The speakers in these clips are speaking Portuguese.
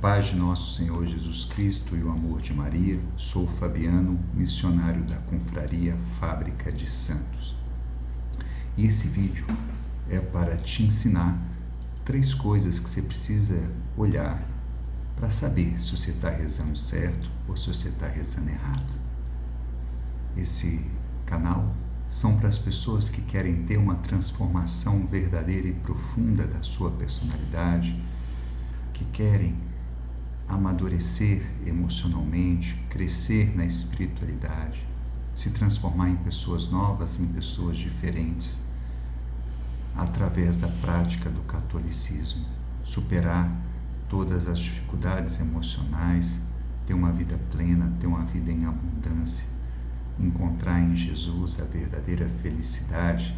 paz de nosso Senhor Jesus Cristo e o amor de Maria, sou Fabiano, missionário da Confraria Fábrica de Santos. E esse vídeo é para te ensinar 3 coisas que você precisa olhar para saber se você está rezando certo ou se você está rezando errado. Esse canal são para as pessoas que querem ter uma transformação verdadeira e profunda da sua personalidade, que querem amadurecer emocionalmente, crescer na espiritualidade, se transformar em pessoas novas, em pessoas diferentes, através da prática do catolicismo, superar todas as dificuldades emocionais, ter uma vida plena, ter uma vida em abundância, encontrar em Jesus a verdadeira felicidade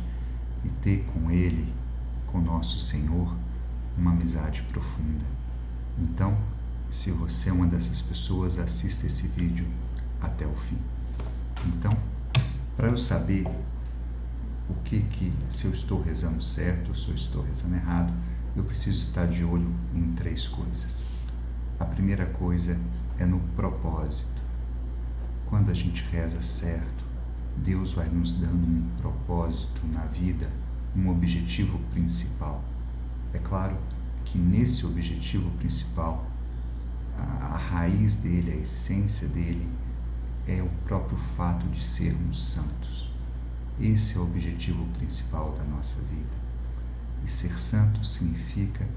e ter com Ele, com nosso Senhor, uma amizade profunda. Então, se você é uma dessas pessoas, assista esse vídeo até o fim. Então, para eu saber se eu estou rezando certo ou se eu estou rezando errado, eu preciso estar de olho em 3 coisas. A primeira coisa é no propósito. Quando a gente reza certo, Deus vai nos dando um propósito na vida, um objetivo principal. É claro que nesse objetivo principal, a raiz dele, a essência dele, é o próprio fato de sermos santos. Esse é o objetivo principal da nossa vida. E ser santo significa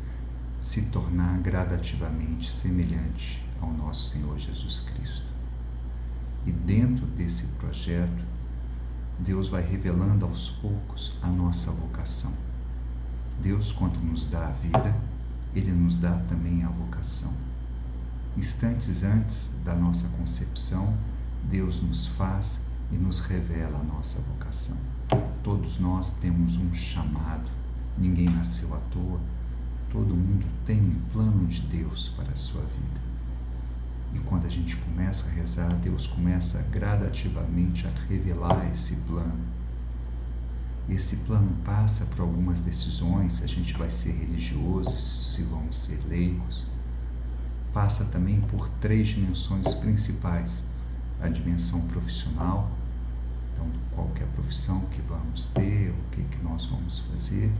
se tornar gradativamente semelhante ao nosso Senhor Jesus Cristo. E dentro desse projeto, Deus vai revelando aos poucos a nossa vocação. Deus, quando nos dá a vida, Ele nos dá também a vocação. Instantes antes da nossa concepção, Deus nos faz e nos revela a nossa vocação. Todos nós temos um chamado, ninguém nasceu à toa, todo mundo tem um plano de Deus para a sua vida. E quando a gente começa a rezar, Deus começa gradativamente a revelar esse plano. Esse plano passa por algumas decisões, se a gente vai ser religioso, se vamos ser leigos. Passa também por 3 dimensões principais. A dimensão profissional, então qual que é a profissão que vamos ter, o que nós vamos fazer.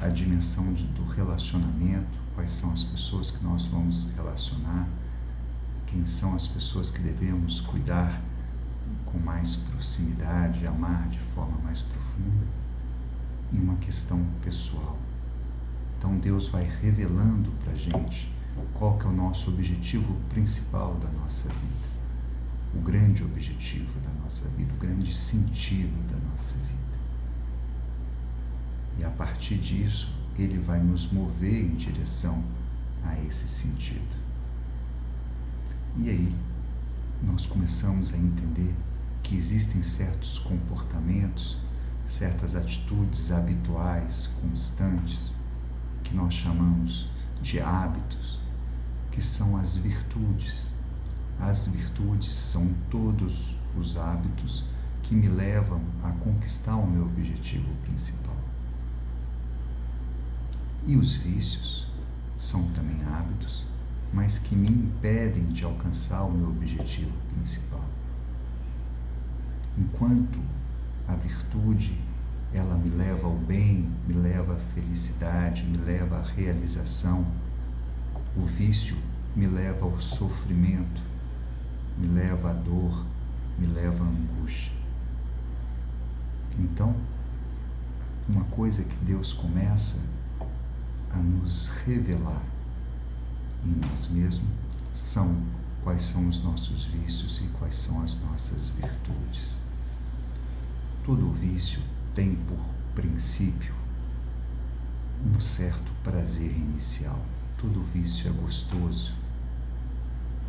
A dimensão do relacionamento, quais são as pessoas que nós vamos relacionar, quem são as pessoas que devemos cuidar com mais proximidade, amar de forma mais profunda, e uma questão pessoal. Então Deus vai revelando para a gente qual que é o nosso objetivo principal da nossa vida, o grande objetivo da nossa vida, o grande sentido da nossa vida. E a partir disso, Ele vai nos mover em direção a esse sentido. E aí, nós começamos a entender que existem certos comportamentos, certas atitudes habituais, constantes, que nós chamamos de hábitos, que são as virtudes. As virtudes são todos os hábitos que me levam a conquistar o meu objetivo principal. E os vícios são também hábitos, mas que me impedem de alcançar o meu objetivo principal. Enquanto a virtude, ela me leva ao bem, me leva à felicidade, me leva à realização, o vício me leva ao sofrimento, me leva à dor, me leva à angústia. Então, uma coisa que Deus começa a nos revelar em nós mesmos são quais são os nossos vícios e quais são as nossas virtudes. Todo vício tem por princípio um certo prazer inicial. Todo vício é gostoso.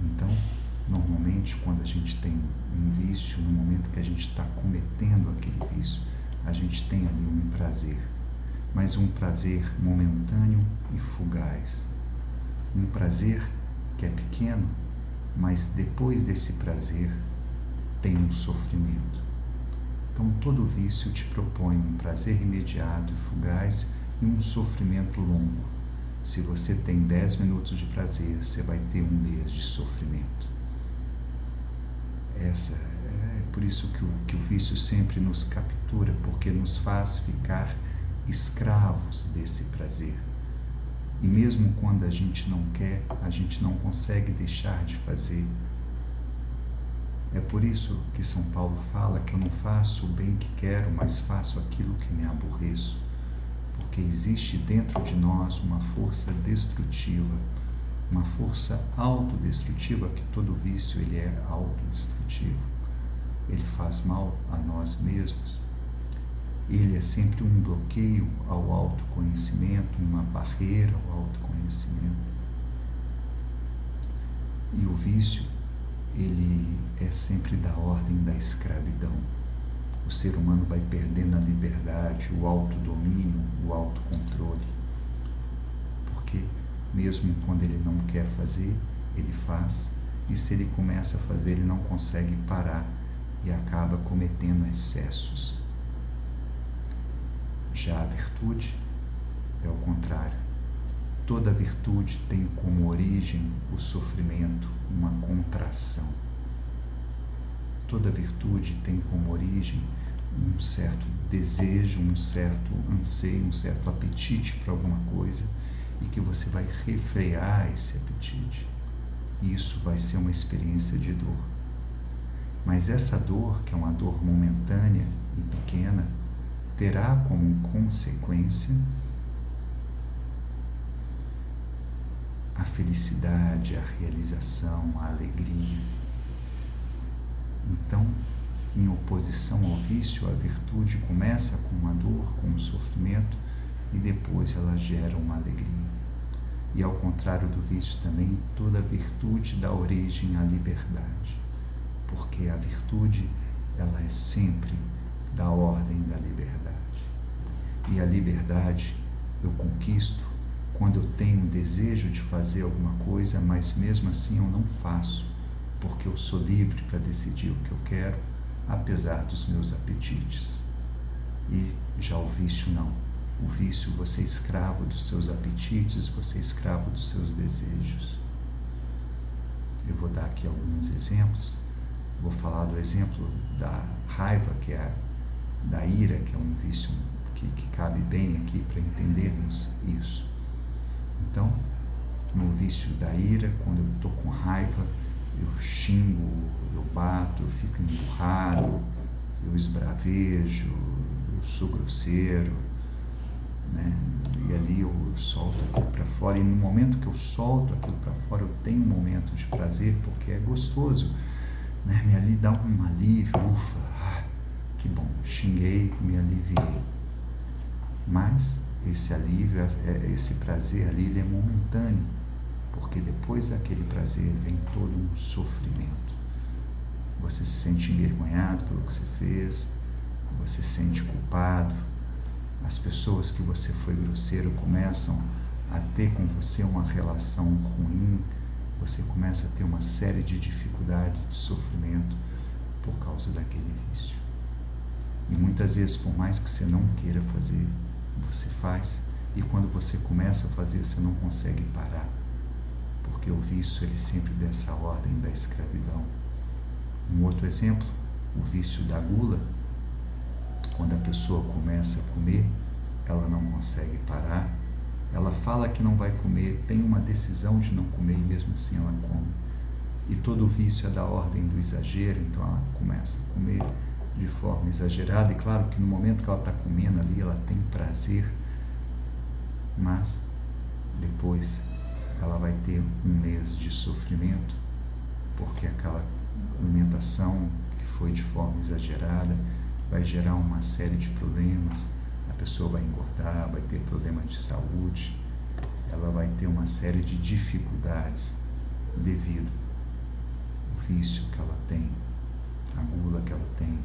Então, normalmente, quando a gente tem um vício, no momento que a gente está cometendo aquele vício, a gente tem ali um prazer, mas um prazer momentâneo e fugaz. Um prazer que é pequeno, mas depois desse prazer tem um sofrimento. Então, todo vício te propõe um prazer imediato e fugaz e um sofrimento longo. Se você tem 10 minutos de prazer, você vai ter 1 mês de sofrimento. É por isso que o vício sempre nos captura, porque nos faz ficar escravos desse prazer. E mesmo quando a gente não quer, a gente não consegue deixar de fazer. É por isso que São Paulo fala que eu não faço o bem que quero, mas faço aquilo que me aborreço. Porque existe dentro de nós uma força destrutiva, uma força autodestrutiva, que todo vício ele é autodestrutivo. Ele faz mal a nós mesmos. Ele é sempre um bloqueio ao autoconhecimento, uma barreira ao autoconhecimento. E o vício, ele é sempre da ordem da escravidão. O ser humano vai perdendo a liberdade, o autodomínio, o autocontrole. Porque mesmo quando ele não quer fazer, ele faz. E se ele começa a fazer, ele não consegue parar e acaba cometendo excessos. Já a virtude é o contrário. Toda virtude tem como origem o sofrimento, uma contração. Toda virtude tem como origem um certo desejo, um certo anseio, um certo apetite para alguma coisa, e que você vai refrear esse apetite. E isso vai ser uma experiência de dor. Mas essa dor, que é uma dor momentânea e pequena, terá como consequência a felicidade, a realização, a alegria. Então, em oposição ao vício, a virtude começa com uma dor, com um sofrimento, e depois ela gera uma alegria. E ao contrário do vício também, toda virtude dá origem à liberdade, porque a virtude, ela é sempre da ordem da liberdade. E a liberdade eu conquisto quando eu tenho o desejo de fazer alguma coisa, mas mesmo assim eu não faço, porque eu sou livre para decidir o que eu quero, apesar dos meus apetites. E já o vício não. O vício, você é escravo dos seus apetites, você é escravo dos seus desejos. Eu vou dar aqui alguns exemplos. Vou falar do exemplo da raiva, que é da ira, que é um vício que cabe bem aqui para entendermos isso. Então, no vício da ira, quando eu estou com raiva, eu xingo, eu bato, eu fico emburrado, eu esbravejo, eu sou grosseiro, né? E ali eu solto aquilo para fora, e no momento que eu solto aquilo para fora, eu tenho um momento de prazer, porque é gostoso, né? Me ali dá um alívio, ufa, que bom, xinguei, me aliviei. Mas esse alívio, esse prazer ali, ele é momentâneo, porque depois daquele prazer vem todo um sofrimento. Você se sente envergonhado pelo que você fez, você se sente culpado, as pessoas que você foi grosseiro começam a ter com você uma relação ruim, você começa a ter uma série de dificuldades, de sofrimento por causa daquele vício. E muitas vezes, por mais que você não queira fazer, você faz, e quando você começa a fazer, você não consegue parar, porque o vício, ele sempre dessa ordem da escravidão. Um outro exemplo, o vício da gula. Quando a pessoa começa a comer, ela não consegue parar, ela fala que não vai comer, tem uma decisão de não comer, e mesmo assim ela come. E todo vício é da ordem do exagero, então ela começa a comer de forma exagerada, e claro que no momento que ela está comendo ali, ela tem prazer, mas depois ela vai ter 1 mês de sofrimento, porque aquela alimentação que foi de forma exagerada vai gerar uma série de problemas, a pessoa vai engordar, vai ter problema de saúde, ela vai ter uma série de dificuldades devido ao vício que ela tem, a gula que ela tem.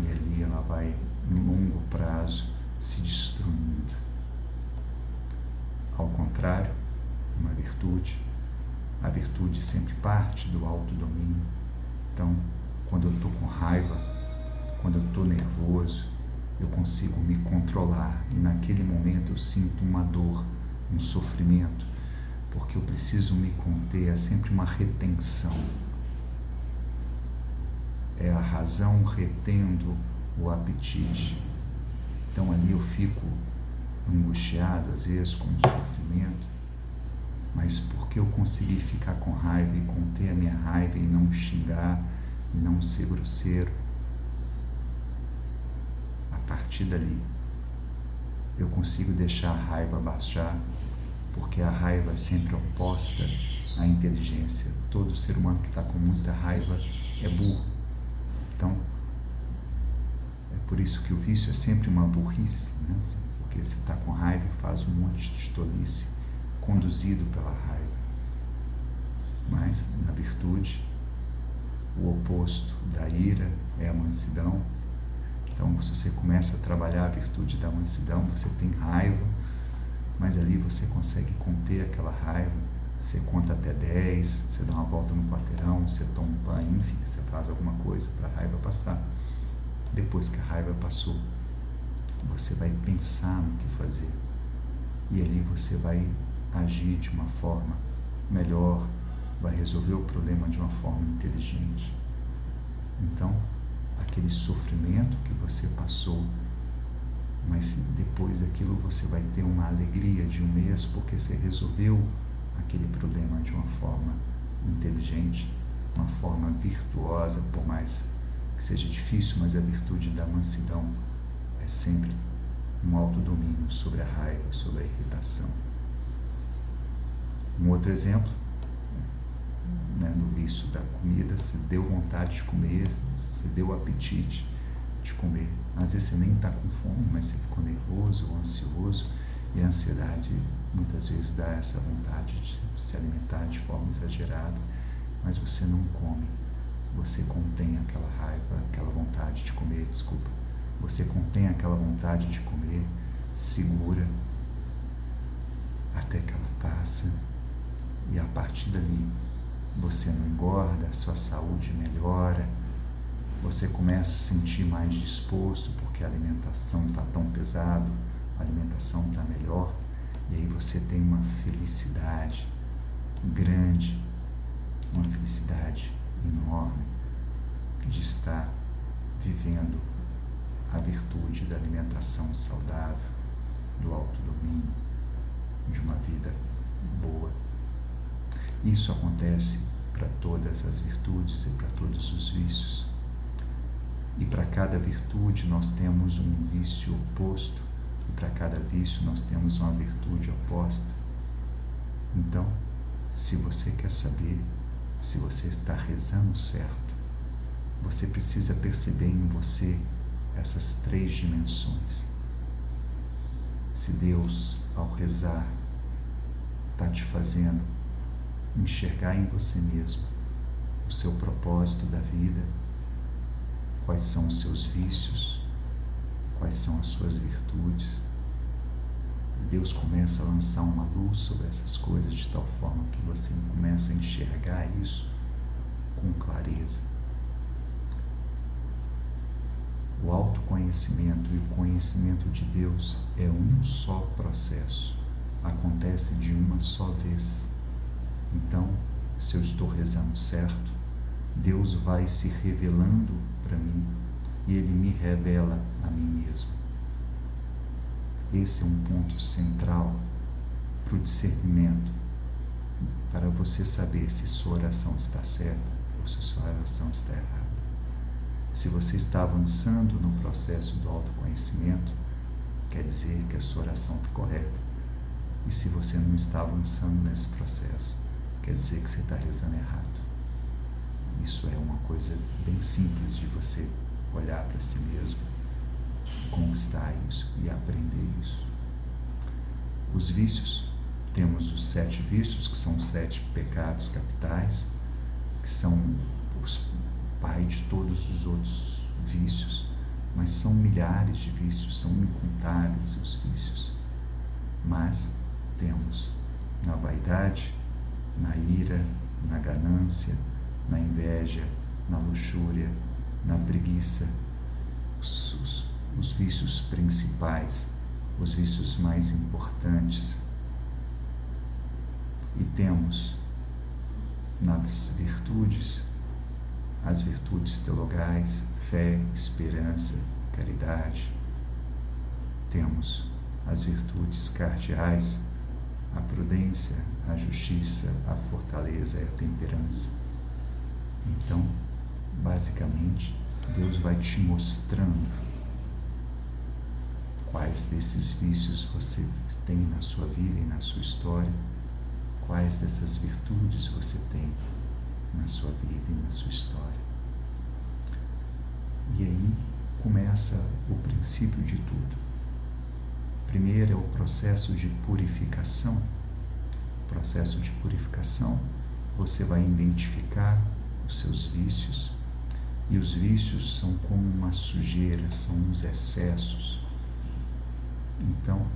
E ali ela vai, no longo prazo, se destruindo. Ao contrário, uma virtude, a virtude sempre parte do autodomínio. Então, quando eu estou com raiva, quando eu estou nervoso, eu consigo me controlar, e naquele momento eu sinto uma dor, um sofrimento, porque eu preciso me conter, é sempre uma retenção. É a razão retendo o apetite. Então ali eu fico angustiado, às vezes, com o sofrimento, mas porque eu consegui ficar com raiva e conter a minha raiva e não xingar e não ser grosseiro, a partir dali eu consigo deixar a raiva baixar, porque a raiva é sempre oposta à inteligência. Todo ser humano que está com muita raiva é burro. Então, é por isso que o vício é sempre uma burrice, né? Porque você está com raiva e faz um monte de tolice, conduzido pela raiva. Mas, na virtude, o oposto da ira é a mansidão. Então, se você começa a trabalhar a virtude da mansidão, você tem raiva, mas ali você consegue conter aquela raiva. Você conta até 10, você dá uma volta no quarteirão, você toma um banho, enfim, você faz alguma coisa para a raiva passar. Depois que a raiva passou, você vai pensar no que fazer. E ali você vai agir de uma forma melhor, vai resolver o problema de uma forma inteligente. Então, aquele sofrimento que você passou, mas depois daquilo você vai ter uma alegria de um mês, porque você resolveu aquele problema de uma forma inteligente, uma forma virtuosa, por mais que seja difícil, mas a virtude da mansidão é sempre um autodomínio sobre a raiva, sobre a irritação. Um outro exemplo, né, no vício da comida, você deu vontade de comer, você deu apetite de comer. Às vezes você nem está com fome, mas você ficou nervoso ou ansioso, e a ansiedade muitas vezes dá essa vontade de se alimentar de forma exagerada, mas você não come, você contém aquela raiva, aquela vontade de comer, você contém aquela vontade de comer, segura até que ela passa, e a partir dali você não engorda, a sua saúde melhora, você começa a se sentir mais disposto porque a alimentação não está tão pesada, a alimentação está melhor, e aí você tem uma felicidade grande, uma felicidade enorme de estar vivendo a virtude da alimentação saudável, do autodomínio, de uma vida boa. Isso acontece para todas as virtudes e para todos os vícios. E para cada virtude nós temos um vício oposto, e para cada vício nós temos uma virtude oposta. Então, se você quer saber se você está rezando certo, você precisa perceber em você essas 3 dimensões. Se Deus, ao rezar, está te fazendo enxergar em você mesmo o seu propósito da vida, quais são os seus vícios, quais são as suas virtudes. Deus começa a lançar uma luz sobre essas coisas de tal forma que você começa a enxergar isso com clareza. O autoconhecimento e o conhecimento de Deus é um só processo, acontece de uma só vez. Então, se eu estou rezando certo, Deus vai se revelando para mim e Ele me revela a mim mesmo. Esse é um ponto central para o discernimento, para você saber se sua oração está certa ou se sua oração está errada. Se você está avançando no processo do autoconhecimento, quer dizer que a sua oração está correta. E se você não está avançando nesse processo, quer dizer que você está rezando errado. Isso é uma coisa bem simples de você olhar para si mesmo, conquistar isso e aprender isso. Os vícios, temos os 7 vícios, que são os 7 pecados capitais, que são os pai de todos os outros vícios, mas são milhares de vícios, são incontáveis os vícios. Mas temos na vaidade, na ira, na ganância, na inveja, na luxúria, na preguiça, os vícios principais, os vícios mais importantes, E temos nas virtudes, as virtudes teologais, fé, esperança, caridade. Temos as virtudes cardeais, a prudência, a justiça, a fortaleza e a temperança. Então, basicamente, Deus vai te mostrando quais desses vícios você tem na sua vida e na sua história, quais dessas virtudes você tem na sua vida e na sua história. E aí começa o princípio de tudo. Primeiro é o processo de purificação. O processo de purificação, você vai identificar os seus vícios, e os vícios são como uma sujeira, são uns excessos. Então,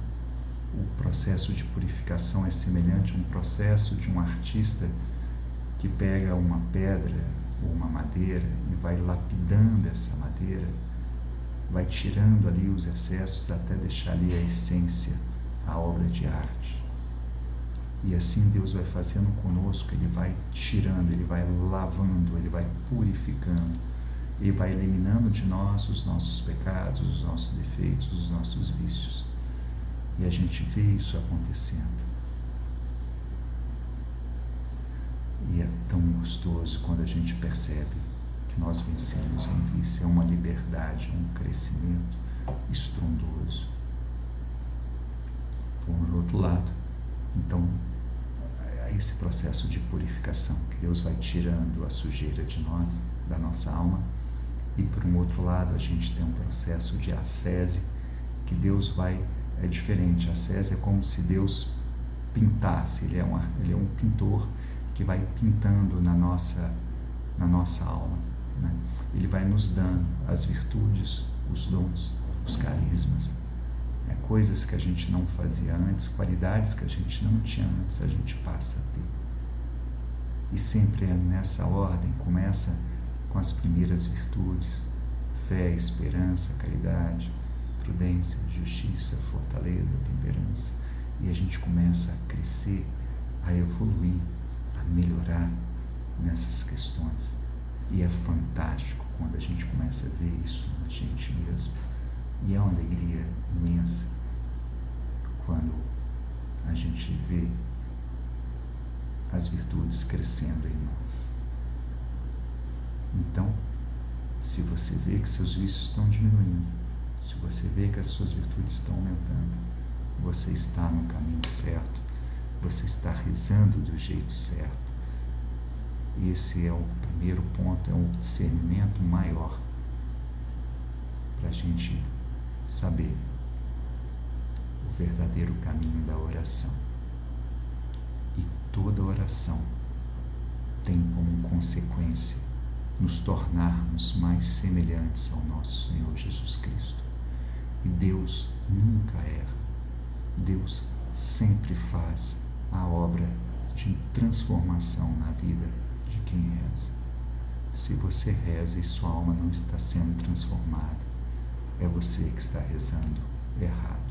o processo de purificação é semelhante a um processo de um artista que pega uma pedra ou uma madeira e vai lapidando essa madeira, vai tirando ali os excessos até deixar ali a essência, a obra de arte. E assim Deus vai fazendo conosco, Ele vai tirando, Ele vai lavando, Ele vai purificando, Ele vai eliminando de nós os nossos pecados, os nossos defeitos, os nossos vícios. E a gente vê isso acontecendo. E é tão gostoso quando a gente percebe que nós vencemos um vício. É uma liberdade, um crescimento estrondoso. Por outro lado, então, é esse processo de purificação, que Deus vai tirando a sujeira de nós, da nossa alma. E por um outro lado, a gente tem um processo de ascese, que Deus vai... É diferente, a ascese é como se Deus pintasse, Ele é um pintor que vai pintando na nossa alma, né? Ele vai nos dando as virtudes, os dons, os carismas, coisas que a gente não fazia antes, qualidades que a gente não tinha antes, a gente passa a ter. E sempre é nessa ordem, começa com as primeiras virtudes: fé, esperança, caridade, prudência, justiça, fortaleza, temperança. E a gente começa a crescer, a evoluir, a melhorar nessas questões. E é fantástico quando a gente começa a ver isso na gente mesmo. E é uma alegria imensa quando a gente vê as virtudes crescendo em nós. Então, se você vê que seus vícios estão diminuindo, se você vê que as suas virtudes estão aumentando, você está no caminho certo, você está rezando do jeito certo. Esse é o primeiro ponto, é um discernimento maior para a gente saber o verdadeiro caminho da oração. E toda oração tem como consequência nos tornarmos mais semelhantes ao nosso Senhor Jesus Cristo. E Deus nunca erra. Deus sempre faz a obra de transformação na vida de quem reza. Se você reza e sua alma não está sendo transformada, é você que está rezando errado.